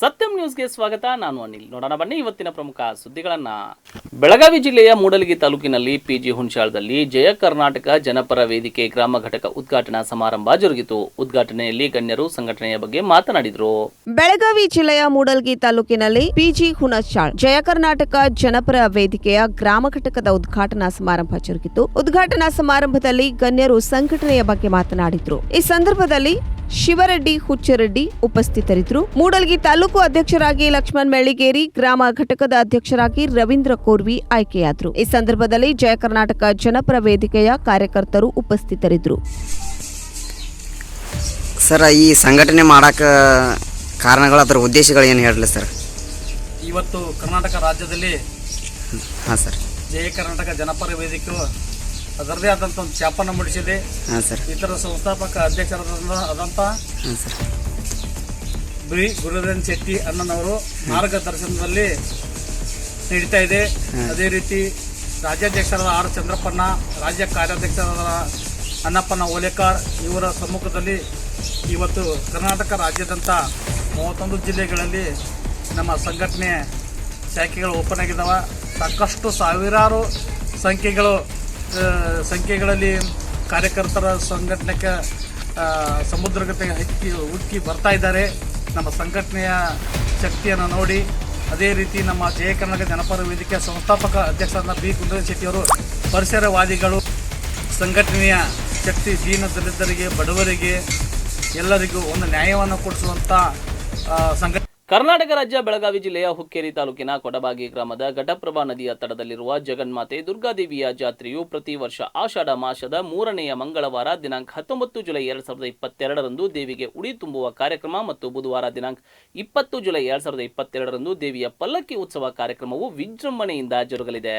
ಸತ್ಯಂ ನ್ಯೂಸ್ಗೆ ಸ್ವಾಗತ. ನಾನು ಅನಿಲ್. ನೋಡೋಣ ಬನ್ನಿ ಇವತ್ತಿನ ಪ್ರಮುಖ ಸುದ್ದಿಗಳನ್ನ. ಬೆಳಗಾವಿ ಜಿಲ್ಲೆಯ ಮೂಡಲಗಿ ತಾಲೂಕಿನಲ್ಲಿ ಪಿಜಿ ಹುಣಸಾಳದಲ್ಲಿ ಜಯ ಕರ್ನಾಟಕ ಜನಪರ ವೇದಿಕೆ ಗ್ರಾಮ ಘಟಕ ಉದ್ಘಾಟನಾ ಸಮಾರಂಭ ಜರುಗಿತು. ಉದ್ಘಾಟನೆಯಲ್ಲಿ ಗಣ್ಯರು ಸಂಘಟನೆಯ ಬಗ್ಗೆ ಮಾತನಾಡಿದರು. ಬೆಳಗಾವಿ ಜಿಲ್ಲೆಯ ಮೂಡಲಗಿ ತಾಲೂಕಿನಲ್ಲಿ ಪಿಜಿ ಹುಣಸಾಳ್ ಜಯ ಕರ್ನಾಟಕ ಜನಪರ ವೇದಿಕೆಯ ಗ್ರಾಮ ಘಟಕದ ಉದ್ಘಾಟನಾ ಸಮಾರಂಭ ಜರುಗಿತು. ಉದ್ಘಾಟನಾ ಸಮಾರಂಭದಲ್ಲಿ ಗಣ್ಯರು ಸಂಘಟನೆಯ ಬಗ್ಗೆ ಮಾತನಾಡಿದರು. ಈ ಸಂದರ್ಭದಲ್ಲಿ ಶಿವರೆಡ್ಡಿ ಹುಚ್ಚರೆಡ್ಡಿ ಉಪಸ್ಥಿತರಿದ್ದರು. ಮೂಡಲಗಿ ತಾಲೂಕು ಅಧ್ಯಕ್ಷರಾಗಿ ಲಕ್ಷ್ಮಣ್ ಮೆಳ್ಳಿಗೇರಿ, ಗ್ರಾಮ ಘಟಕದ ಅಧ್ಯಕ್ಷರಾಗಿ ರವೀಂದ್ರ ಕೋರ್ವಿ ಆಯ್ಕೆಯಾದರು. ಈ ಸಂದರ್ಭದಲ್ಲಿ ಜಯ ಕರ್ನಾಟಕ ಜನಪರ ವೇದಿಕೆಯ ಕಾರ್ಯಕರ್ತರು ಉಪಸ್ಥಿತರಿದ್ದರು. ಸರ್, ಈ ಸಂಘಟನೆ ಮಾಡಕ ಕಾರಣಗಳು, ಅದರ ಉದ್ದೇಶಗಳು ಏನು ಹೇಳಲಿ ಸರ್? ಇವತ್ತು ಕರ್ನಾಟಕ ರಾಜ್ಯದಲ್ಲಿ ಹಾಂ ಸರ್, ಜಯ ಕರ್ನಾಟಕ ಜನಪರ ವೇದಿಕೆಯು ಅದರದೇ ಆದಂಥ ಒಂದು ಛಾಪನ್ನು ಮೂಡಿಸಿದೆ. ಹಾಂ ಸರ್, ಇದರ ಸಂಸ್ಥಾಪಕ ಅಧ್ಯಕ್ಷರಾದಂಥ ಹಾಂ ಸರ್, ಬಿ ಗುರುಧನ್ ಶೆಟ್ಟಿ ಅಣ್ಣನವರು ಮಾರ್ಗದರ್ಶನದಲ್ಲಿ ನಡೀತಾ ಇದೆ. ಅದೇ ರೀತಿ ರಾಜ್ಯಾಧ್ಯಕ್ಷರಾದ ಆರ್ ಚಂದ್ರಪ್ಪಣ್ಣ, ರಾಜ್ಯ ಕಾರ್ಯಾಧ್ಯಕ್ಷರಾದ ಅನ್ನಪ್ಪಣ್ಣ ಓಲೇಕಾರ್ ಇವರ ಸಮ್ಮುಖದಲ್ಲಿ ಇವತ್ತು ಕರ್ನಾಟಕ ರಾಜ್ಯದಂಥ 31 ಜಿಲ್ಲೆಗಳಲ್ಲಿ ನಮ್ಮ ಸಂಘಟನೆ ಶಾಖೆಗಳು ಓಪನ್ ಆಗಿದ್ದಾವೆ. ಸಾಕಷ್ಟು ಸಾವಿರಾರು ಸಂಖ್ಯೆಗಳಲ್ಲಿ ಕಾರ್ಯಕರ್ತರ ಸಂಘಟನೆಗೆ ಸಮುದ್ರಗತೆ ಉಕ್ಕಿ ಬರ್ತಾ ಇದ್ದಾರೆ. ನಮ್ಮ ಸಂಘಟನೆಯ ಶಕ್ತಿಯನ್ನು ನೋಡಿ ಅದೇ ರೀತಿ ನಮ್ಮ ಜಯ ಕರ್ನಾಟಕ ಜನಪರ ವೇದಿಕೆಯ ಸಂಸ್ಥಾಪಕ ಅಧ್ಯಕ್ಷರಾದ ಬಿ ಗುರುಧನ್ ಶೆಟ್ಟಿಯವರು ಪರಿಸರವಾದಿಗಳು. ಸಂಘಟನೆಯ ಶಕ್ತಿ ದೀನ ದಲಿತರಿಗೆ, ಬಡವರಿಗೆ, ಎಲ್ಲರಿಗೂ ಒಂದು ನ್ಯಾಯವನ್ನು ಕೊಡಿಸುವಂಥ ಸಂಘಟನೆ. ಕರ್ನಾಟಕ ರಾಜ್ಯ ಬೆಳಗಾವಿ ಜಿಲ್ಲೆಯ ಹುಕ್ಕೇರಿ ತಾಲೂಕಿನ ಕೊಡಬಾಗಿ ಗ್ರಾಮದ ಘಟಪ್ರಭಾ ನದಿಯ ತಟದಲ್ಲಿರುವ ಜಗನ್ಮಾತೆ ದುರ್ಗಾದೇವಿಯ ಜಾತ್ರೆಯು ಪ್ರತಿ ವರ್ಷ ಆಷಾಢ ಮಾಸದ 3ನೇ ಮಂಗಳವಾರ ದಿನಾಂಕ 19 ಜುಲೈ 2022ರಂದು ದೇವಿಗೆ ಉಡಿ ತುಂಬುವ ಕಾರ್ಯಕ್ರಮ ಮತ್ತು ಬುಧವಾರ ದಿನಾಂಕ 20 ಜುಲೈ 2022ರಂದು ದೇವಿಯ ಪಲ್ಲಕ್ಕಿ ಉತ್ಸವ ಕಾರ್ಯಕ್ರಮವು ವಿಜೃಂಭಣೆಯಿಂದ ಜರುಗಲಿದೆ.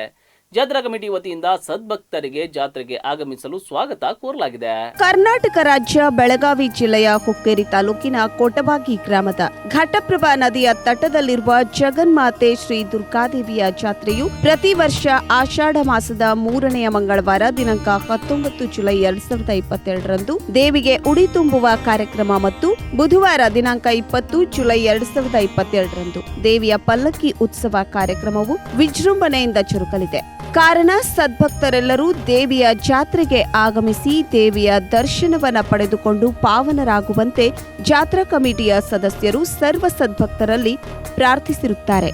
ಜಾತ್ರಾ ಕಮಿಟಿ ವತಿಯಿಂದ ಸದ್ಭಕ್ತರಿಗೆ ಜಾತ್ರೆಗೆ ಆಗಮಿಸಲು ಸ್ವಾಗತ ಕೋರಲಾಗಿದೆ. ಕರ್ನಾಟಕ ರಾಜ್ಯ ಬೆಳಗಾವಿ ಜಿಲ್ಲೆಯ ಹುಕ್ಕೇರಿ ತಾಲೂಕಿನ ಕೊಟಬಾಗಿ ಗ್ರಾಮದ ಘಟಪ್ರಭಾ ನದಿಯ ತಟದಲ್ಲಿರುವ ಜಗನ್ಮಾತೆ ಶ್ರೀ ದುರ್ಗಾದೇವಿಯ ಜಾತ್ರೆಯು ಪ್ರತಿ ವರ್ಷ ಆಷಾಢ ಮಾಸದ 3ನೇ ಮಂಗಳವಾರ ದಿನಾಂಕ 19 ಜುಲೈ 2022ರಂದು ದೇವಿಗೆ ಉಡಿ ತುಂಬುವ ಕಾರ್ಯಕ್ರಮ ಮತ್ತು ಬುಧವಾರ ದಿನಾಂಕ 20 ಜುಲೈ 2022ರಂದು ದೇವಿಯ ಪಲ್ಲಕ್ಕಿ ಉತ್ಸವ ಕಾರ್ಯಕ್ರಮವು ವಿಜೃಂಭಣೆಯಿಂದ ಜರುಗಲಿದೆ. ಕಾರಣ, ಸದ್ಭಕ್ತರೆಲ್ಲರೂ ದೇವಿಯ ಜಾತ್ರೆಗೆ ಆಗಮಿಸಿ ದೇವಿಯ ದರ್ಶನವನ್ನ ಪಡೆದುಕೊಂಡು ಪಾವನರಾಗುವಂತೆ ಜಾತ್ರಾ ಕಮಿಟಿಯ ಸದಸ್ಯರು ಸರ್ವ ಸದ್ಭಕ್ತರಲ್ಲಿ ಪ್ರಾರ್ಥಿಸಿರುತ್ತಾರೆ.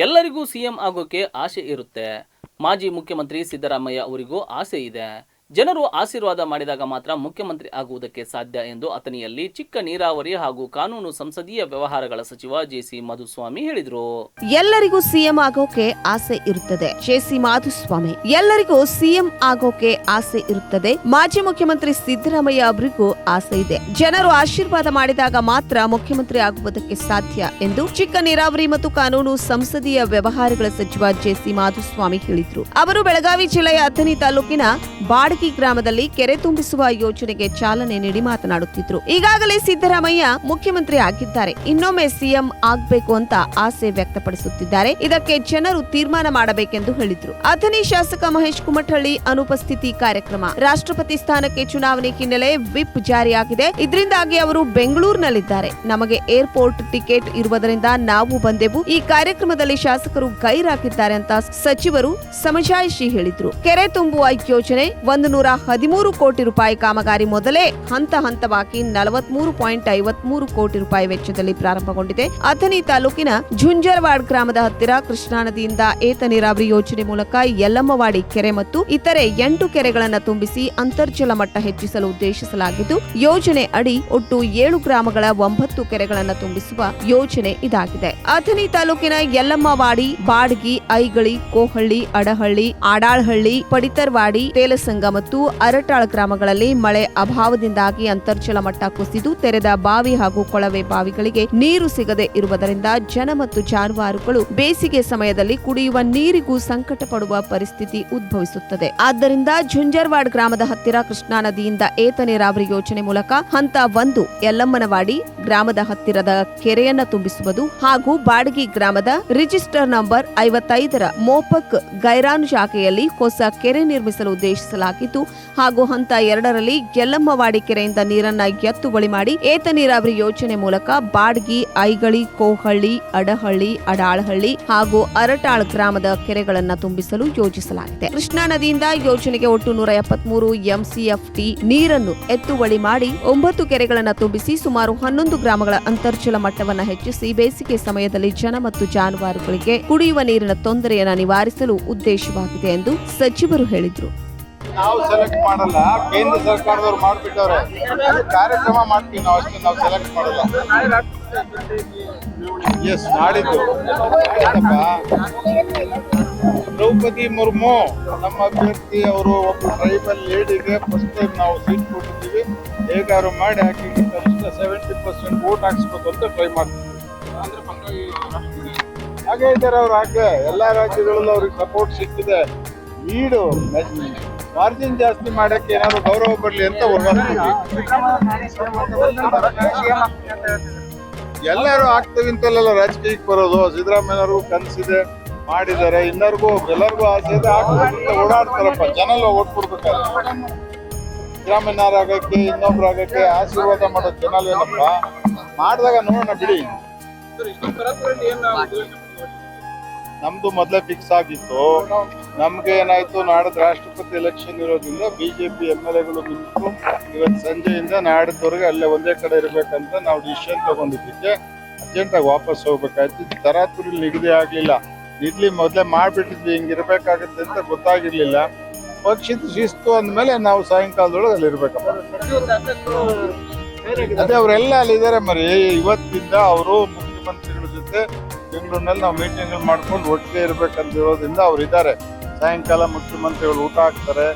ಎಲ್ಲರಿಗೂ ಸಿಎಂ ಆಗೋಕೆ ಆಸೆ ಇರುತ್ತೆ. ಮಾಜಿ ಮುಖ್ಯಮಂತ್ರಿ ಸಿದ್ದರಾಮಯ್ಯ ಅವರಿಗೂ ಆಸೆ ಇದೆ. ಜನರು ಆಶೀರ್ವಾದ ಮಾಡಿದಾಗ ಮಾತ್ರ ಮುಖ್ಯಮಂತ್ರಿ ಆಗುವುದಕ್ಕೆ ಸಾಧ್ಯ ಎಂದು ಅಥಣಿಯಲ್ಲಿ ಚಿಕ್ಕ ನೀರಾವರಿ ಹಾಗೂ ಕಾನೂನು ಸಂಸದೀಯ ವ್ಯವಹಾರಗಳ ಸಚಿವ ಜೆಸಿ ಮಾಧುಸ್ವಾಮಿ ಹೇಳಿದರು. ಎಲ್ಲರಿಗೂ ಸಿಎಂ ಆಗೋಕೆ ಆಸೆ ಇರುತ್ತದೆ. ಜೆಸಿ ಮಾಧುಸ್ವಾಮಿ: ಎಲ್ಲರಿಗೂ ಸಿಎಂ ಆಗೋಕೆ ಆಸೆ ಇರುತ್ತದೆ. ಮಾಜಿ ಮುಖ್ಯಮಂತ್ರಿ ಸಿದ್ದರಾಮಯ್ಯ ಅವರಿಗೂ ಆಸೆ ಇದೆ. ಜನರು ಆಶೀರ್ವಾದ ಮಾಡಿದಾಗ ಮಾತ್ರ ಮುಖ್ಯಮಂತ್ರಿ ಆಗುವುದಕ್ಕೆ ಸಾಧ್ಯ ಎಂದು ಚಿಕ್ಕ ನೀರಾವರಿ ಮತ್ತು ಕಾನೂನು ಸಂಸದೀಯ ವ್ಯವಹಾರಗಳ ಸಚಿವ ಜೆಸಿ ಮಾಧುಸ್ವಾಮಿ ಹೇಳಿದರು. ಅವರು ಬೆಳಗಾವಿ ಜಿಲ್ಲೆಯ ಅಥಣಿ ತಾಲೂಕಿನ ಬಾಡಗಿ ಗ್ರಾಮದಲ್ಲಿ ಕೆರೆ ತುಂಬಿಸುವ ಯೋಜನೆಗೆ ಚಾಲನೆ ನೀಡಿ ಮಾತನಾಡುತ್ತಿದ್ರು. ಈಗಾಗಲೇ ಸಿದ್ದರಾಮಯ್ಯ ಮುಖ್ಯಮಂತ್ರಿ ಆಗಿದ್ದಾರೆ, ಇನ್ನೊಮ್ಮೆ ಸಿಎಂ ಆಗ್ಬೇಕು ಅಂತ ಆಸೆ ವ್ಯಕ್ತಪಡಿಸುತ್ತಿದ್ದಾರೆ. ಇದಕ್ಕೆ ಜನರು ತೀರ್ಮಾನ ಮಾಡಬೇಕೆಂದು ಹೇಳಿದ್ರು. ಅಥಣಿ ಶಾಸಕ ಮಹೇಶ್ ಕುಮಠಳ್ಳಿ ಅನುಪಸ್ಥಿತಿ ಕಾರ್ಯಕ್ರಮ. ರಾಷ್ಟ್ರಪತಿ ಸ್ಥಾನಕ್ಕೆ ಚುನಾವಣೆ ಹಿನ್ನೆಲೆ ವಿಪ್ ಜಾರಿಯಾಗಿದೆ. ಇದರಿಂದಾಗಿ ಅವರು ಬೆಂಗಳೂರಿನಲ್ಲಿದ್ದಾರೆ. ನಮಗೆ ಏರ್ಪೋರ್ಟ್ ಟಿಕೆಟ್ ಇರುವುದರಿಂದ ನಾವು ಬಂದೆವು. ಈ ಕಾರ್ಯಕ್ರಮದಲ್ಲಿ ಶಾಸಕರು ಗೈರಾಗಿದ್ದಾರೆ ಅಂತ ಸಚಿವರು ಸಮಜಾಯಿಷಿ ಹೇಳಿದ್ರು. ಕೆರೆ ತುಂಬುವ ಯೋಜನೆ 1 113 ಕೋಟಿ ರೂಪಾಯಿ ಕಾಮಗಾರಿ ಮೊದಲೇ ಹಂತ ಹಂತವಾಗಿ 43.53 ಕೋಟಿ ರೂಪಾಯಿ ವೆಚ್ಚದಲ್ಲಿ ಪ್ರಾರಂಭಗೊಂಡಿದೆ. ಅಥಣಿ ತಾಲೂಕಿನ ಝುಂಜರವಾಡ್ ಗ್ರಾಮದ ಹತ್ತಿರ ಕೃಷ್ಣಾ ನದಿಯಿಂದ ಏತ ನೀರಾವರಿ ಯೋಜನೆ ಮೂಲಕ ಯಲ್ಲಮ್ಮವಾಡಿ ಕೆರೆ ಮತ್ತು ಇತರೆ 8 ಕೆರೆಗಳನ್ನು ತುಂಬಿಸಿ ಅಂತರ್ಜಲ ಮಟ್ಟ ಹೆಚ್ಚಿಸಲು ಉದ್ದೇಶಿಸಲಾಗಿದ್ದು, ಯೋಜನೆ ಅಡಿ ಒಟ್ಟು 7 ಗ್ರಾಮಗಳ 9 ಕೆರೆಗಳನ್ನು ತುಂಬಿಸುವ ಯೋಜನೆ ಇದಾಗಿದೆ. ಅಥಣಿ ತಾಲೂಕಿನ ಯಲ್ಲಮ್ಮವಾಡಿ, ಬಾಡ್ಗಿ, ಐಗಳಿ, ಕೋಹಳ್ಳಿ, ಅಡಹಳ್ಳಿ, ಆಡಾಳ್ಹಳ್ಳಿ, ಪಡಿತರ್ವಾಡಿ, ತೇಲಸಂಗ ಮತ್ತು ಅರಟಾಳ ಗ್ರಾಮಗಳಲ್ಲಿ ಮಳೆ ಅಭಾವದಿಂದಾಗಿ ಅಂತರ್ಜಲ ಮಟ್ಟ ಕುಸಿದು ತೆರೆದ ಬಾವಿ ಹಾಗೂ ಕೊಳವೆ ಬಾವಿಗಳಿಗೆ ನೀರು ಸಿಗದೆ ಇರುವುದರಿಂದ ಜನ ಮತ್ತು ಜಾನುವಾರುಗಳು ಬೇಸಿಗೆ ಸಮಯದಲ್ಲಿ ಕುಡಿಯುವ ನೀರಿಗೂ ಸಂಕಟ ಪಡುವ ಪರಿಸ್ಥಿತಿ ಉದ್ಭವಿಸುತ್ತದೆ. ಆದ್ದರಿಂದ ಝುಂಜರವಾಡ್ ಗ್ರಾಮದ ಹತ್ತಿರ ಕೃಷ್ಣಾ ನದಿಯಿಂದ ಏತ ನೀರಾವರಿ ಯೋಜನೆ ಮೂಲಕ ಹಂತ 1 ಯಲ್ಲಮ್ಮನವಾಡಿ ಗ್ರಾಮದ ಹತ್ತಿರದ ಕೆರೆಯನ್ನ ತುಂಬಿಸುವುದು ಹಾಗೂ ಬಾಡಗಿ ಗ್ರಾಮದ ರಿಜಿಸ್ಟರ್ ನಂಬರ್ 55ರ ಮೋಪಕ್ ಗೈರಾನ್ ಶಾಖೆಯಲ್ಲಿ ಹೊಸ ಕೆರೆ ನಿರ್ಮಿಸಲು ಉದ್ದೇಶಿಸಲಾಗಿದ್ದು ಹಾಗೂ ಹಂತ 2ರಲ್ಲಿ ಯಲ್ಲಮ್ಮವಾಡಿ ಕೆರೆಯಿಂದ ನೀರನ್ನ ಎತ್ತುವಳಿ ಮಾಡಿ ಏತ ನೀರಾವರಿ ಯೋಜನೆ ಮೂಲಕ ಬಾಡ್ಗಿ, ಐಗಳಿ, ಕೋಹಳ್ಳಿ, ಅಡಹಳ್ಳಿ, ಅಡಾಳಹಳ್ಳಿ ಹಾಗೂ ಅರಟಾಳ್ ಗ್ರಾಮದ ಕೆರೆಗಳನ್ನ ತುಂಬಿಸಲು ಯೋಜಿಸಲಾಗಿದೆ. ಕೃಷ್ಣಾ ನದಿಯಿಂದ ಯೋಜನೆಗೆ ಒಟ್ಟು 173 ಎಂಸಿಎಫ್ಟಿ ನೀರನ್ನು ಎತ್ತುವಳಿ ಮಾಡಿ 9 ಕೆರೆಗಳನ್ನು ತುಂಬಿಸಿ ಸುಮಾರು 11 ಗ್ರಾಮಗಳ ಅಂತರ್ಜಲ ಮಟ್ಟವನ್ನು ಹೆಚ್ಚಿಸಿ ಬೇಸಿಗೆ ಸಮಯದಲ್ಲಿ ಜನ ಮತ್ತು ಜಾನುವಾರುಗಳಿಗೆ ಕುಡಿಯುವ ನೀರಿನ ತೊಂದರೆಯನ್ನು ನಿವಾರಿಸಲು ಉದ್ದೇಶವಾಗಿದೆ ಎಂದು ಸಚಿವರು ಹೇಳಿದರು. ನಾವು ಸೆಲೆಕ್ಟ್ ಮಾಡಲ್ಲ, ಕೇಂದ್ರ ಸರ್ಕಾರದವ್ರು ಮಾಡ್ಬಿಟ್ಟವ್ರೆ. ಕಾರ್ಯಕ್ರಮ ಮಾಡ್ತೀವಿ ನಾವು, ಅಷ್ಟೇ. ನಾವು ಸೆಲೆಕ್ಟ್ ಮಾಡಲ್ಲ. ಎಸ್, ನಾಡಿದ್ದು ದ್ರೌಪದಿ ಮುರ್ಮು ನಮ್ಮ ಅಭ್ಯರ್ಥಿ, ಅವರು ಒಬ್ಬ ಟ್ರೈಬಲ್ ಲೇಡಿಗೆ ಫಸ್ಟ್ ಟೈಮ್ ನಾವು ಸೀಟ್ ಕೊಟ್ಟಿದ್ದೀವಿ. ಹೇಗಾದ್ರು ಮಾಡಿ ಹಾಕಿ ಕನಿಷ್ಠ 70% ವೋಟ್ ಹಾಕ್ಸ್ಬೇಕು ಅಂತ ಟ್ರೈ ಮಾಡ್ತೀವಿ. ಹಾಗೆ ಇದ್ದಾರೆ ಅವ್ರು. ಹಾಗೆ ಎಲ್ಲಾ ರಾಜ್ಯಗಳಲ್ಲೂ ಅವ್ರಿಗೆ ಸಪೋರ್ಟ್ ಸಿಕ್ಕಿದೆ. ಲೀಡು ಮಾರ್ಜಿನ್ ಜಾಸ್ತಿ ಮಾಡಕ್ಕೆ ಏನಾದ್ರು ಗೌರವ ಬರಲಿ ಅಂತ ಹೋರಾಡ್ತೀವಿ. ಎಲ್ಲರೂ ಆಗ್ತೀವಿ ಅಂತಲ್ಲ ರಾಜಕೀಯಕ್ಕೆ ಬರೋದು. ಸಿದ್ದರಾಮಯ್ಯವ್ರಿಗೂ ಕನಸಿದೆ, ಮಾಡಿದ್ದಾರೆ. ಎಲ್ಲರಿಗೂ ಆಸೆ ಇದೆ, ಆಗ್ತದೆ ಓಡಾಡ್ತಾರಪ್ಪ. ಜನ ಓಟ್ ಕೊಡ್ಬೇಕಾದ್ರೆ ಸಿದ್ದರಾಮಯ್ಯರಾಗಕ್ಕೆ, ಇನ್ನೊಬ್ರಾಗಕ್ಕೆ ಆಶೀರ್ವಾದ ಮಾಡೋ ಜನ ಏನಪ್ಪ ಮಾಡಿದಾಗ ನೋಡೋಣ ಬಿಡಿ. ನಮ್ದು ಮೊದಲೇ ಫಿಕ್ಸ್ ಆಗಿತ್ತು. ನಮ್ಗೆ ಏನಾಯ್ತು, ನಾಡಿದ್ದು ರಾಷ್ಟ್ರಪತಿ ಎಲೆಕ್ಷನ್ ಇರೋದ್ರಿಂದ ಬಿಜೆಪಿ MLAಗಳು ನಿಂತು ಇವತ್ತು ಸಂಜೆಯಿಂದ ನಾಡಿದ್ದವರೆಗೆ ಅಲ್ಲೇ ಒಂದೇ ಕಡೆ ಇರ್ಬೇಕಂತ ನಾವು ಡಿಸಿಷನ್ ತಗೊಂಡಿದ್ದಕ್ಕೆ ಅರ್ಜೆಂಟಾಗಿ ವಾಪಸ್ ಹೋಗ್ಬೇಕಾಯ್ತು. ತರಾತುರಿ ನಿಗದಿ ಆಗ್ಲಿಲ್ಲ. ಇಡ್ಲಿ ಮೊದಲೇ ಮಾಡ್ಬಿಟ್ಟಿದ್ವಿ, ಹಿಂಗಿರ್ಬೇಕಾಗತ್ತೆ ಅಂತ ಗೊತ್ತಾಗಿರ್ಲಿಲ್ಲ. ಪಕ್ಷದ ಶಿಸ್ತು ಅಂದ್ಮೇಲೆ ನಾವು ಸಾಯಂಕಾಲದೊಳಗೆ ಅಲ್ಲಿ ಇರ್ಬೇಕಪ್ಪ. ಅದೇ ಅವರೆಲ್ಲ ಅಲ್ಲಿದ್ದಾರೆ ಮರಿ. ಇವತ್ತಿಂದ ಅವರು ಮುಖ್ಯಮಂತ್ರಿಗಳ ಜೊತೆ ಬೆಂಗಳೂರಿನಲ್ಲಿ ನಾವು ಮೀಟಿಂಗ್ ಮಾಡ್ಕೊಂಡು ಒಟ್ಟಿಗೆ ಇರ್ಬೇಕಂತ ಇರೋದ್ರಿಂದ ಅವ್ರು ಇದ್ದಾರೆ. ಸಾಯಂಕಾಲ ಮುಖ್ಯಮಂತ್ರಿಗಳು ಊಟ ಹಾಕ್ತಾರೆ.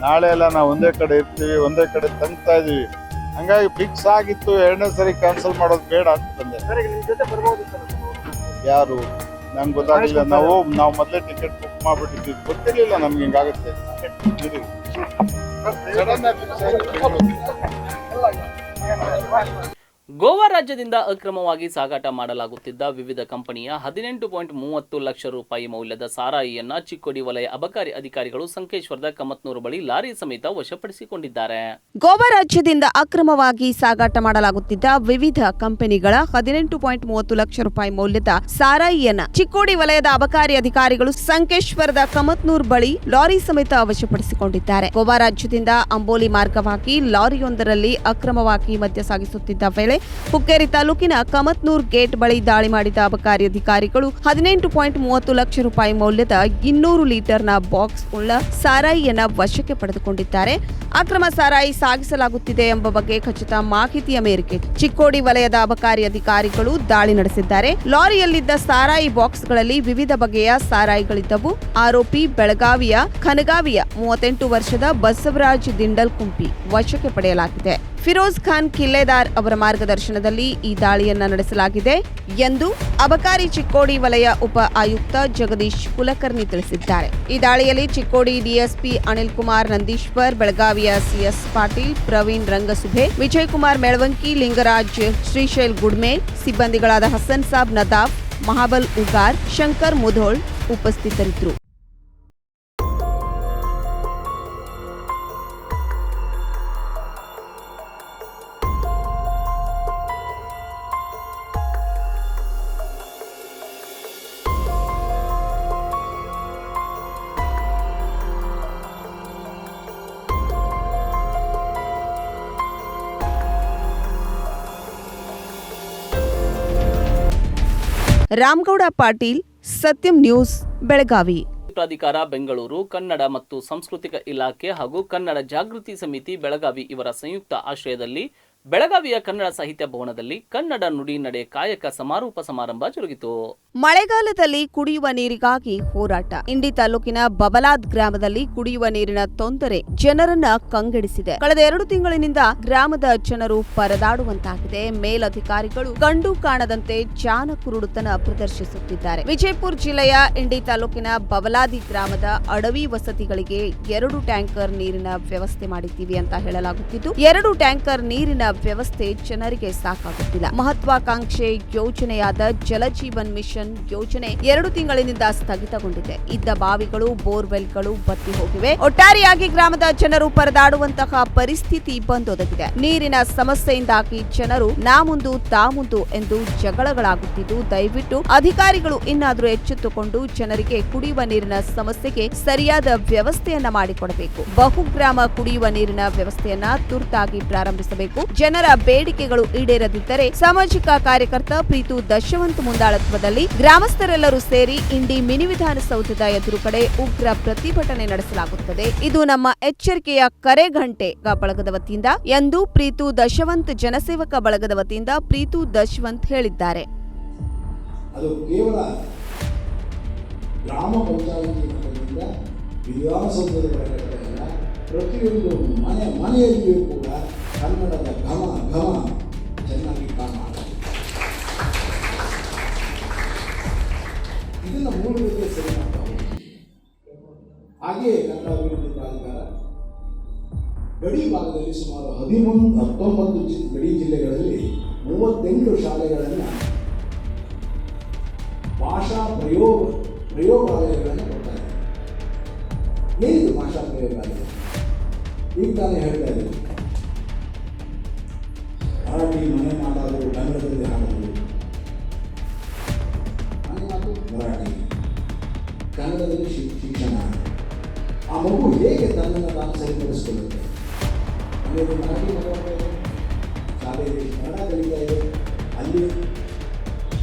ನಾಳೆ ಎಲ್ಲ ನಾವು ಒಂದೇ ಕಡೆ ಇರ್ತೀವಿ, ಒಂದೇ ಕಡೆ ತಂಗ್ತಾ ಇದೀವಿ. ಹಂಗಾಗಿ ಫಿಕ್ಸ್ ಆಗಿತ್ತು. 2ನೇ ಸರಿ ಕ್ಯಾನ್ಸಲ್ ಮಾಡೋದು ಬೇಡ ಅಂತ ಬಂದೆ. ಯಾರು ನಂಗೆ ಗೊತ್ತಾಗಲಿಲ್ಲ. ನಾವು ಮೊದಲೇ ಟಿಕೆಟ್ ಬುಕ್ ಮಾಡ್ಬಿಟ್ಟಿದ್ವಿ, ಗೊತ್ತಿರ್ಲಿಲ್ಲ ನಮ್ಗೆ ಹಿಂಗಾಗುತ್ತೆ. ಸಡನ್ ಆಗಿ ಫಿಕ್ಸ್ ಆಗಿ ಗೋವಾ ರಾಜ್ಯದಿಂದ ಅಕ್ರಮವಾಗಿ ಸಾಗಾಟ ಮಾಡಲಾಗುತ್ತಿದ್ದ ವಿವಿಧ ಕಂಪನಿಯ 18.30 ಲಕ್ಷ ರೂಪಾಯಿ ಮೌಲ್ಯದ ಸಾರಾಯಿಯನ್ನ ಚಿಕ್ಕೋಡಿ ವಲಯ ಅಬಕಾರಿ ಅಧಿಕಾರಿಗಳು ಸಂಕೇಶ್ವರದ ಕಮತ್ನೂರು ಬಳಿ ಲಾರಿ ಸಮೇತ ವಶಪಡಿಸಿಕೊಂಡಿದ್ದಾರೆ. ಗೋವಾ ರಾಜ್ಯದಿಂದ ಅಕ್ರಮವಾಗಿ ಸಾಗಾಟ ಮಾಡಲಾಗುತ್ತಿದ್ದ ವಿವಿಧ ಕಂಪನಿಗಳ 18.30 ಲಕ್ಷ ರೂಪಾಯಿ ಮೌಲ್ಯದ ಸಾರಾಯಿಯನ್ನ ಚಿಕ್ಕೋಡಿ ವಲಯದ ಅಬಕಾರಿ ಅಧಿಕಾರಿಗಳು ಸಂಕೇಶ್ವರದ ಕಮತ್ನೂರು ಬಳಿ ಲಾರಿ ಸಮೇತ ವಶಪಡಿಸಿಕೊಂಡಿದ್ದಾರೆ. ಗೋವಾ ರಾಜ್ಯದಿಂದ ಅಂಬೋಲಿ ಮಾರ್ಗವಾಗಿ ಲಾರಿಯೊಂದರಲ್ಲಿ ಅಕ್ರಮವಾಗಿ ಮದ್ಯ ಸಾಗಿಸುತ್ತಿದ್ದ ವೇಳೆ ಹುಕ್ಕೇರಿ ತಾಲೂಕಿನ ಕಮತ್ನೂರ್ ಗೇಟ್ ಬಳಿ ದಾಳಿ ಮಾಡಿದ ಅಬಕಾರಿ ಅಧಿಕಾರಿಗಳು 18.30 ಲಕ್ಷ ರೂಪಾಯಿ ಮೌಲ್ಯದ 200 ಲೀಟರ್ನ ಬಾಕ್ಸ್ ಉಳ್ಳ ಸಾರಾಯಿಯನ್ನ ವಶಕ್ಕೆ ಪಡೆದುಕೊಂಡಿದ್ದಾರೆ. ಅಕ್ರಮ ಸಾರಾಯಿ ಸಾಗಿಸಲಾಗುತ್ತಿದೆ ಎಂಬ ಬಗ್ಗೆ ಖಚಿತ ಮಾಹಿತಿಯ ಮೇರೆಗೆ ಚಿಕ್ಕೋಡಿ ವಲಯದ ಅಬಕಾರಿ ಅಧಿಕಾರಿಗಳು ದಾಳಿ ನಡೆಸಿದ್ದಾರೆ. ಲಾರಿಯಲ್ಲಿದ್ದ ಸಾರಾಯಿ ಬಾಕ್ಸ್ಗಳಲ್ಲಿ ವಿವಿಧ ಬಗೆಯ ಸಾರಾಯಿಗಳಿದ್ದವು. ಆರೋಪಿ ಬೆಳಗಾವಿಯ ಖನಗಾವಿಯ 38 ವರ್ಷದ ಬಸವರಾಜ್ ದಿಂಡಲ್ ಕುಂಪಿ ವಶಕ್ಕೆ ಪಡೆಯಲಾಗಿದೆ. ಫಿರೋಜ್ ಖಾನ್ ಕಿಲ್ಲೆದಾರ್ ಅವರ ಮಾರ್ಗದರ್ಶನದಲ್ಲಿ ಈ ದಾಳಿಯನ್ನ ನಡೆಸಲಾಗಿದೆ ಎಂದು ಅಬಕಾರಿ ಚಿಕ್ಕೋಡಿ ವಲಯ ಉಪ ಆಯುಕ್ತ ಜಗದೀಶ್ ಕುಲಕರ್ಣಿ ತಿಳಿಸಿದ್ದಾರೆ. ಈ ದಾಳಿಯಲ್ಲಿ ಚಿಕ್ಕೋಡಿ ಡಿಎಸ್ಪಿ ಅನಿಲ್ ಕುಮಾರ್ ನಂದೀಶ್ವರ್, ಬೆಳಗಾವಿಯ ಸಿಎಸ್ ಪಾಟೀಲ್, ಪ್ರವೀಣ್ ರಂಗಸುಭೆ, ವಿಜಯ್ ಕುಮಾರ್ ಮೆಳವಂಕಿ, ಲಿಂಗರಾಜ್ ಶ್ರೀಶೈಲ್ ಗುಡ್ಮೆ, ಸಿಬ್ಬಂದಿಗಳಾದ ಹಸನ್ ಸಾಬ್ ನದಾಫ್, ಮಹಾಬಲ್ ಉಗಾರ್, ಶಂಕರ್ ಮುಧೋಳ್ ಉಪಸ್ಥಿತರಿದ್ದರು. ರಾಮಗೌಡ ಪಾಟೀಲ್, ಸತ್ಯಂ ನ್ಯೂಸ್, ಬೆಳಗಾವಿ. ಪ್ರಾಧಿಕಾರ ಬೆಂಗಳೂರು, ಕನ್ನಡ ಮತ್ತು ಸಾಂಸ್ಕೃತಿಕ ಇಲಾಖೆ ಹಾಗೂ ಕನ್ನಡ ಜಾಗೃತಿ ಸಮಿತಿ ಬೆಳಗಾವಿ ಇವರ ಸಂಯುಕ್ತ ಆಶ್ರಯದಲ್ಲಿ ಬೆಳಗಾವಿಯ ಕನ್ನಡ ಸಾಹಿತ್ಯ ಭವನದಲ್ಲಿ ಕನ್ನಡ ನುಡಿ ನಡೆ ಕಾಯಕ ಸಮಾರೋಪ ಸಮಾರಂಭ ಜರುಗಿತು. ಮಳೆಗಾಲದಲ್ಲಿ ಕುಡಿಯುವ ನೀರಿಗಾಗಿ ಹೋರಾಟ. ಇಂಡಿ ತಾಲೂಕಿನ ಬಬಲಾದ್ ಗ್ರಾಮದಲ್ಲಿ ಕುಡಿಯುವ ನೀರಿನ ತೊಂದರೆ ಜನರನ್ನ ಕಂಗೆಡಿಸಿದೆ. ಕಳೆದ 2 ತಿಂಗಳಿನಿಂದ ಗ್ರಾಮದ ಜನರು ಪರದಾಡುವಂತಾಗಿದೆ. ಮೇಲಧಿಕಾರಿಗಳು ಕಂಡು ಕಾಣದಂತೆ ಜಾನಕುರುಡುತನ ಪ್ರದರ್ಶಿಸುತ್ತಿದ್ದಾರೆ. ವಿಜಯಪುರ ಜಿಲ್ಲೆಯ ಇಂಡಿ ತಾಲೂಕಿನ ಬಬಲಾದಿ ಗ್ರಾಮದ ಅಡವಿ ವಸತಿಗಳಿಗೆ 2 ಟ್ಯಾಂಕರ್ ನೀರಿನ ವ್ಯವಸ್ಥೆ ಮಾಡಿದ್ದೀವಿ ಅಂತ ಹೇಳಲಾಗುತ್ತಿದ್ದು, 2 ಟ್ಯಾಂಕರ್ ನೀರಿನ ವ್ಯವಸ್ಥೆ ಜನರಿಗೆ ಸಾಕಾಗುತ್ತಿಲ್ಲ. ಮಹತ್ವಾಕಾಂಕ್ಷೆ ಯೋಜನೆಯಾದ ಜಲಜೀವನ್ ಮಿಷನ್ ಯೋಜನೆ 2 ತಿಂಗಳಿನಿಂದ ಸ್ಥಗಿತಗೊಂಡಿದೆ. ಇದ್ದ ಬಾವಿಗಳು, ಬೋರ್ವೆಲ್ಗಳು ಬತ್ತಿ ಹೋಗಿವೆ. ಒಟ್ಟಾರೆಯಾಗಿ ಗ್ರಾಮದ ಜನರು ಪರದಾಡುವಂತಹ ಪರಿಸ್ಥಿತಿ ಬಂದೊದಗಿದೆ. ನೀರಿನ ಸಮಸ್ಯೆಯಿಂದಾಗಿ ಜನರು ನಾ ಮುಂದು ತಾ ಮುಂದು ಎಂದು ಜಗಳಗಳಾಗುತ್ತಿದ್ದು, ದಯವಿಟ್ಟು ಅಧಿಕಾರಿಗಳು ಇನ್ನಾದರೂ ಎಚ್ಚೆತ್ತುಕೊಂಡು ಜನರಿಗೆ ಕುಡಿಯುವ ನೀರಿನ ಸಮಸ್ಯೆಗೆ ಸರಿಯಾದ ವ್ಯವಸ್ಥೆಯನ್ನ ಮಾಡಿಕೊಡಬೇಕು. ಬಹುಗ್ರಾಮ ಕುಡಿಯುವ ನೀರಿನ ವ್ಯವಸ್ಥೆಯನ್ನ ತುರ್ತಾಗಿ ಪ್ರಾರಂಭಿಸಬೇಕು. ಜನರ ಬೇಡಿಕೆಗಳು ಈಡೇರದಿದ್ದರೆ ಸಾಮಾಜಿಕ ಕಾರ್ಯಕರ್ತ ಪ್ರೀತು ದಶವಂತ್ ಮುಂದಾಳತ್ವದಲ್ಲಿ ಗ್ರಾಮಸ್ಥರೆಲ್ಲರೂ ಸೇರಿ ಇಂಡಿ ಮಿನಿ ವಿಧಾನಸೌಧದ ಎದುರುಗಡೆ ಉಗ್ರ ಪ್ರತಿಭಟನೆ ನಡೆಸಲಾಗುತ್ತದೆ. ಇದು ನಮ್ಮ ಎಚ್ಚರಿಕೆಯ ಕರೆಗಂಟೆ ಬಳಗದ ವತಿಯಿಂದ ಎಂದು ಪ್ರೀತು ದಶವಂತ್ ಜನಸೇವಕ ಬಳಗದ ವತಿಯಿಂದ ಪ್ರೀತು ದಶವಂತ್ ಹೇಳಿದ್ದಾರೆ. ಅದು ಕೇವಲ ಗ್ರಾಮ ಪಂಚಾಯಿತಿ ಮಟ್ಟದಿಂದ ವಿಧಾನಸೌಧದ ಪ್ರತಿಯೊಂದು ಮನೆಯಲ್ಲಿಯೂ ಕೂಡ ಕನ್ನಡದ ಘಮ ಚೆನ್ನಾಗಿ ಕಾಣುತ್ತದೆ. ಇದನ್ನು ಮೂಲಗಳಿಗೆ ಸರಿ ಮಾಡ್ತಾ ಹೋಗ್ತೀವಿ. ಹಾಗೆಯೇ ಕನ್ನಡ ಅಭಿವೃದ್ಧಿ ಪ್ರಾಧಿಕಾರ ಗಡಿ ಭಾಗದಲ್ಲಿ ಸುಮಾರು 19 ಗಡಿ ಜಿಲ್ಲೆಗಳಲ್ಲಿ 38 ಶಾಲೆಗಳನ್ನು ಭಾಷಾ ಪ್ರಯೋಗಾಲಯಗಳನ್ನು ಕೊಡ್ತಾರೆ. ಏನಿದು ಭಾಷಾ ಪ್ರಯೋಗಾಲಯ? ಈಗ ತಾನೇ ಹೇಳ್ತಾ ಇದ್ದೀವಿ, ಮರಾಠಿ ಮನೆ ಮಾತಾಡೋದು, ಕನ್ನಡದಲ್ಲಿ ಹಾಡೋದು, ಮನೆ ಮಾತು ಮರಾಠಿ, ಕನ್ನಡದಲ್ಲಿ ಶಿಕ್ಷಣ. ಆ ಮಗು ಹೇಗೆ ತನ್ನನ್ನು ತಾನು ಸರಿಪಡಿಸ್ಕೊಳ್ಳುತ್ತೆ? ಮನೆಯಲ್ಲಿ ಮರಾಠಿ ಮಾತಾಡ್ತಾ ಇದೆ, ಶಾಲೆಯಲ್ಲಿ ಕನ್ನಡ ಕಲಿತಾ ಇದೆ, ಅಲ್ಲಿ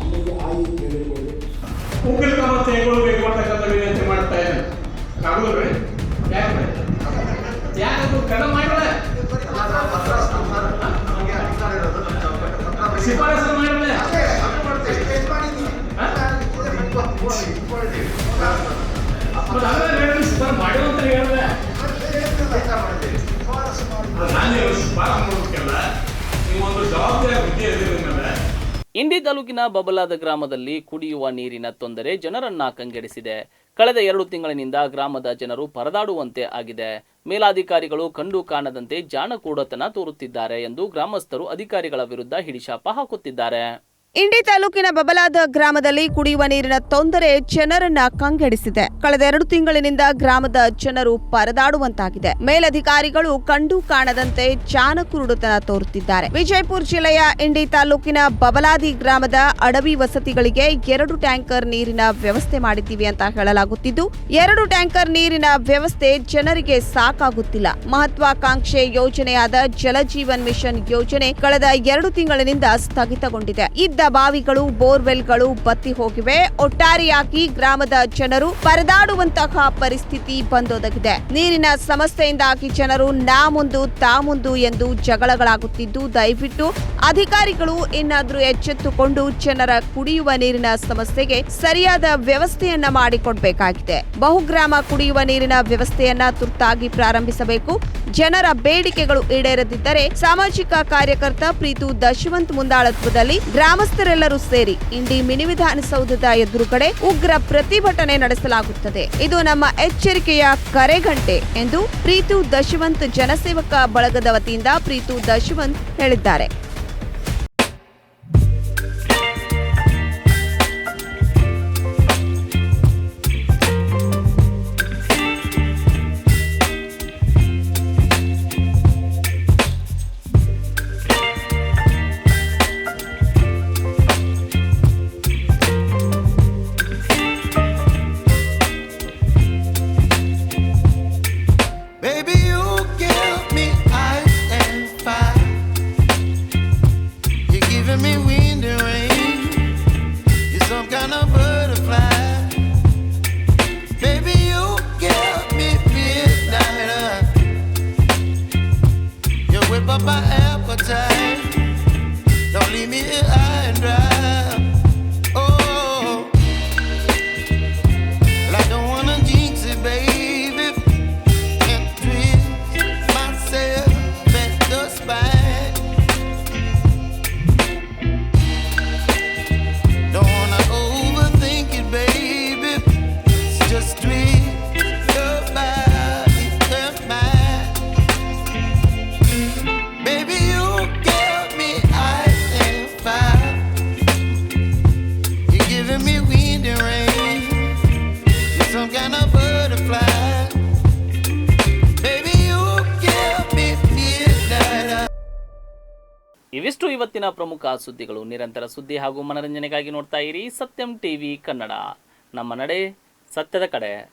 ಅಮ್ಮಗೆ ಆಯಿ ಕೇಳಿರ್ಬೋದು. ಉಗ್ರ ಕ್ರಮ ಕೈಗೊಳ್ಳಬೇಕು ಅಂತಕ್ಕಂಥ ವಿನಂತಿ ಮಾಡ್ತಾ ಇದ್ದೇನೆ. ಕಾಗಲ್ರಿ ಯಾಕಂದ್ರೆ ಕಡಿಮೆ ಮಾಡಿಲ್ಲ, ಶಿಫಾರಸು ಮಾಡಿಲ್ಲ. ಮಾಡಿರುವಂತ ಹೇಳಿದ್ರೆ ನಾನು ಶಿಫಾರಸು ಮಾಡೋದಕ್ಕೆಲ್ಲ ನೀವೊಂದು ಜವಾಬ್ದಾರಿ ಹುದ್ದೆ ಎದುರಿನ. ಇಂಡಿ ತಾಲೂಕಿನ ಬಬಲಾದ ಗ್ರಾಮದಲ್ಲಿ ಕುಡಿಯುವ ನೀರಿನ ತೊಂದರೆ ಜನರನ್ನ ಕಂಗೆಡಿಸಿದೆ. ಕಳೆದ 2 ತಿಂಗಳಿನಿಂದ ಗ್ರಾಮದ ಜನರು ಪರದಾಡುವಂತೆ ಆಗಿದೆ. ಮೇಲಾಧಿಕಾರಿಗಳು ಕಂಡು ಕಾಣದಂತೆ ಜಾಣಕೂಡತನ ತೋರುತ್ತಿದ್ದಾರೆ ಎಂದು ಗ್ರಾಮಸ್ಥರು ಅಧಿಕಾರಿಗಳ ವಿರುದ್ಧ ಹಿಡಿಶಾಪ ಹಾಕುತ್ತಿದ್ದಾರೆ. ಇಂಡಿ ತಾಲೂಕಿನ ಬಬಲಾದ ಗ್ರಾಮದಲ್ಲಿ ಕುಡಿಯುವ ನೀರಿನ ತೊಂದರೆ ಜನರನ್ನ ಕಂಗೆಡಿಸಿದೆ. ಕಳೆದ 2 ತಿಂಗಳಿನಿಂದ ಗ್ರಾಮದ ಜನರು ಪರದಾಡುವಂತಾಗಿದೆ. ಮೇಲಧಿಕಾರಿಗಳು ಕಂಡು ಕಾಣದಂತೆ ಜಾನಕುರುಡುತನ ತೋರುತ್ತಿದ್ದಾರೆ. ವಿಜಯಪುರ ಜಿಲ್ಲೆಯ ಇಂಡಿ ತಾಲೂಕಿನ ಬಬಲಾದಿ ಗ್ರಾಮದ ಅಡವಿ ವಸತಿಗಳಿಗೆ 2 ಟ್ಯಾಂಕರ್ ನೀರಿನ ವ್ಯವಸ್ಥೆ ಮಾಡಿದ್ದೀವಿ ಅಂತ ಹೇಳಲಾಗುತ್ತಿದ್ದು, 2 ಟ್ಯಾಂಕರ್ ನೀರಿನ ವ್ಯವಸ್ಥೆ ಜನರಿಗೆ ಸಾಕಾಗುತ್ತಿಲ್ಲ. ಮಹತ್ವಾಕಾಂಕ್ಷೆ ಯೋಜನೆಯಾದ ಜಲಜೀವನ್ ಮಿಷನ್ ಯೋಜನೆ ಕಳೆದ 2 ತಿಂಗಳಿನಿಂದ ಸ್ಥಗಿತಗೊಂಡಿದೆ. ಇದ್ದ ಬಾವಿಗಳು, ಬೋರ್ವೆಲ್ಗಳು ಬತ್ತಿ ಹೋಗಿವೆ. ಒಟ್ಟಾರೆಯಾಗಿ ಗ್ರಾಮದ ಜನರು ಪರದಾಡುವಂತಹ ಪರಿಸ್ಥಿತಿ ಬಂದೊದಗಿದೆ. ನೀರಿನ ಸಮಸ್ಯೆಯಿಂದಾಗಿ ಜನರು ನಾ ಮುಂದು ತಾ ಮುಂದು ಎಂದು ಜಗಳಗಳಾಗುತ್ತಿದ್ದು, ದಯವಿಟ್ಟು ಅಧಿಕಾರಿಗಳು ಇನ್ನಾದರೂ ಎಚ್ಚೆತ್ತುಕೊಂಡು ಜನರ ಕುಡಿಯುವ ನೀರಿನ ಸಮಸ್ಯೆಗೆ ಸರಿಯಾದ ವ್ಯವಸ್ಥೆಯನ್ನ ಮಾಡಿಕೊಡಬೇಕಾಗಿದೆ. ಬಹುಗ್ರಾಮ ಕುಡಿಯುವ ನೀರಿನ ವ್ಯವಸ್ಥೆಯನ್ನ ತುರ್ತಾಗಿ ಪ್ರಾರಂಭಿಸಬೇಕು. ಜನರ ಬೇಡಿಕೆಗಳು ಈಡೇರದಿದ್ದರೆ ಸಾಮಾಜಿಕ ಕಾರ್ಯಕರ್ತ ಪ್ರೀತು ದಶವಂತ್ ಮುಂದಾಳತ್ವದಲ್ಲಿ ಗ್ರಾಮಸ್ಥರೆಲ್ಲರೂ ಸೇರಿ ಇಂಡಿ ಮಿನಿ ವಿಧಾನಸೌಧದ ಎದುರುಗಡೆ ಉಗ್ರ ಪ್ರತಿಭಟನೆ ನಡೆಸಲಾಗುತ್ತದೆ. ಇದು ನಮ್ಮ ಎಚ್ಚರಿಕೆಯ ಕರೆಗಂಟೆ ಎಂದು ಪ್ರೀತು ದಶವಂತ್ ಜನಸೇವಕ ಬಳಗದ ವತಿಯಿಂದ ಪ್ರೀತು ದಶವಂತ್ ಹೇಳಿದ್ದಾರೆ. Baby, you give me ice and fire. ಇವಿಷ್ಟು ಇವತ್ತಿನ ಪ್ರಮುಖ ಸುದ್ದಿಗಳು. ನಿರಂತರ ಸುದ್ದಿ ಹಾಗೂ ಮನರಂಜನೆಗಾಗಿ ನೋಡ್ತಾ ಇರಿ ಸತ್ಯಂ ಟಿವಿ ಕನ್ನಡ. ನಮ್ಮ ನಡೆ ಸತ್ಯದ ಕಡೆ.